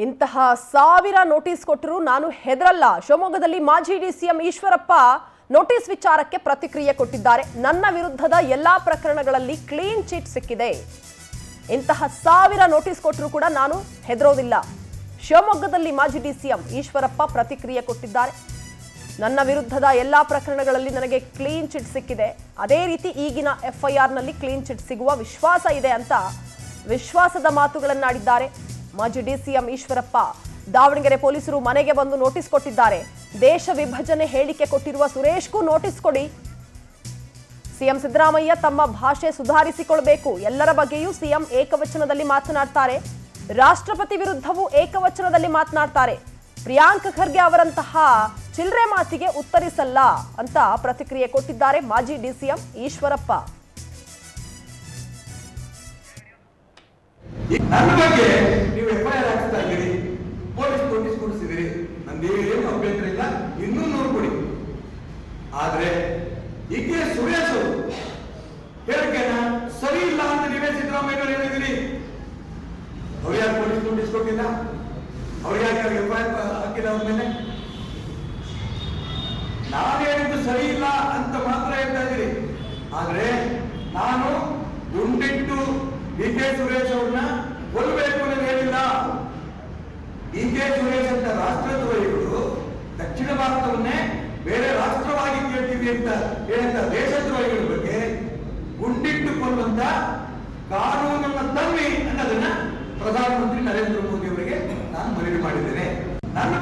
ಇಂತಹ ಸಾವಿರ ನೋಟಿಸ್ ಕೊಟ್ಟರು ನಾನು ಹೆದರಲ್ಲ. ಶಿವಮೊಗ್ಗದಲ್ಲಿ ಮಾಜಿ ಡಿಸಿಎಂ ಈಶ್ವರಪ್ಪ ನೋಟಿಸ್ ವಿಚಾರಕ್ಕೆ ಪ್ರತಿಕ್ರಿಯೆ ಕೊಟ್ಟಿದ್ದಾರೆ. ನನ್ನ ವಿರುದ್ಧದ ಎಲ್ಲಾ ಪ್ರಕರಣಗಳಲ್ಲಿ ಕ್ಲೀನ್ ಚಿಟ್ ಸಿಕ್ಕಿದೆ. ಇಂತಹ ಸಾವಿರ ನೋಟಿಸ್ ಕೊಟ್ಟರು ಕೂಡ ನಾನು ಹೆದರೋದಿಲ್ಲ. ಶಿವಮೊಗ್ಗದಲ್ಲಿ ಮಾಜಿ ಡಿಸಿಎಂ ಈಶ್ವರಪ್ಪ ಪ್ರತಿಕ್ರಿಯೆ ಕೊಟ್ಟಿದ್ದಾರೆ. ನನ್ನ ವಿರುದ್ಧದ ಎಲ್ಲಾ ಪ್ರಕರಣಗಳಲ್ಲಿ ನನಗೆ ಕ್ಲೀನ್ ಚಿಟ್ ಸಿಕ್ಕಿದೆ. ಅದೇ ರೀತಿ ಈಗಿನ FIR ನಲ್ಲಿ ಕ್ಲೀನ್ ಚಿಟ್ ಸಿಗುವ ವಿಶ್ವಾಸ ಇದೆ ಅಂತ ವಿಶ್ವಾಸದ ಮಾತುಗಳನ್ನಾಡಿದ್ದಾರೆ ಮಾಜಿ ಡಿಸಿಎಂ ಈಶ್ವರಪ್ಪ. ದಾವಣಗೆರೆ ಪೊಲೀಸರು ಮನೆಗೆ ಬಂದು ನೋಟಿಸ್ ಕೊಟ್ಟಿದ್ದಾರೆ. ದೇಶ ವಿಭಜನೆ ಹೇಳಿಕೆ ಕೊಟ್ಟಿರುವ ಸುರೇಶ್ಗೂ ನೋಟಿಸ್ ಕೊಡಿ. ಸಿಎಂ ಸಿದ್ದರಾಮಯ್ಯ ತಮ್ಮ ಭಾಷೆ ಸುಧಾರಿಸಿಕೊಳ್ಳಬೇಕು. ಎಲ್ಲರ ಬಗ್ಗೆಯೂ ಸಿಎಂ ಏಕವಚನದಲ್ಲಿ ಮಾತನಾಡ್ತಾರೆ. ರಾಷ್ಟ್ರಪತಿ ವಿರುದ್ಧವೂ ಏಕವಚನದಲ್ಲಿ ಮಾತನಾಡ್ತಾರೆ. ಪ್ರಿಯಾಂಕ್ ಖರ್ಗೆ ಅವರಂತಹ ಚಿಲ್ಲರೆ ಮಾತಿಗೆ ಉತ್ತರಿಸಲ್ಲ ಅಂತ ಪ್ರತಿಕ್ರಿಯೆ ಕೊಟ್ಟಿದ್ದಾರೆ ಮಾಜಿ ಡಿಸಿಎಂ ಈಶ್ವರಪ್ಪ. ನನ್ನ ಬಗ್ಗೆ ನೀವು FIR ಹಾಕ್ತಾ ಇದ್ದೀರಿ, ಪೊಲೀಸ್ ನೋಟಿಸ್ ಕೊಡಿಸಿದಿರಿ, ನಂದೇನು ಅಭ್ಯಂತರ ಇಲ್ಲ, ಇನ್ನೂ ನೋಡ್ಕೊಡಿ. ಆದ್ರೆ ಈಗ ಸುರೇಶ್ ಅವರು ಹೇಳಿಕೆನ ಸರಿ ಇಲ್ಲ ಅಂತ ನೀವೇ ಸಿದ್ದರಾಮಯ್ಯ ಹೇಳಿದಿರಿ. ಅವ್ರು ಯಾಕೆ ಪೊಲೀಸ್ ನೋಟಿಸ್ ಕೊಟ್ಟಿಲ್ಲ? ಅವ್ರು ಯಾಕೆ FIR ಹಾಕಿಲ್ಲ ಅವ್ರ ಮೇಲೆ? ನಾನು ಹೇಳಿದ್ದು ಸರಿ ಇಲ್ಲ ಅಂತ ಮಾತ್ರ ಹೇಳ್ತಾ ಇದ್ದೀರಿ. ಆದ್ರೆ ನಾನು ಗುಂಡಿಟ್ಟು DK ಸುರೇಶ್ ಅವ್ರನ್ನ ಕೊಲ್ಲಬೇಕು ಅಂತ ಹೇಳಿಲ್ಲ. DK ಸುರೇಶ್ ಅಂತ ರಾಷ್ಟ್ರದ್ರೋಹಿಗಳು ದಕ್ಷಿಣ ಭಾರತವನ್ನೇ ಬೇರೆ ರಾಷ್ಟ್ರವಾಗಿ ಕೇಳ್ತೀವಿ ಅಂತ ಹೇಳಿದ ದೇಶದ್ರೋಹಿಗಳ ಬಗ್ಗೆ ಗುಂಡಿಟ್ಟು ಕೊಲ್ಲುವಂತ ಕಾನೂನನ್ನ ತನ್ನಿ ಅನ್ನೋದನ್ನ ಪ್ರಧಾನಮಂತ್ರಿ ನರೇಂದ್ರ ಮೋದಿ ಅವರಿಗೆ ನಾನು ಮನವಿ ಮಾಡಿದ್ದೇನೆ. ನನ್ನ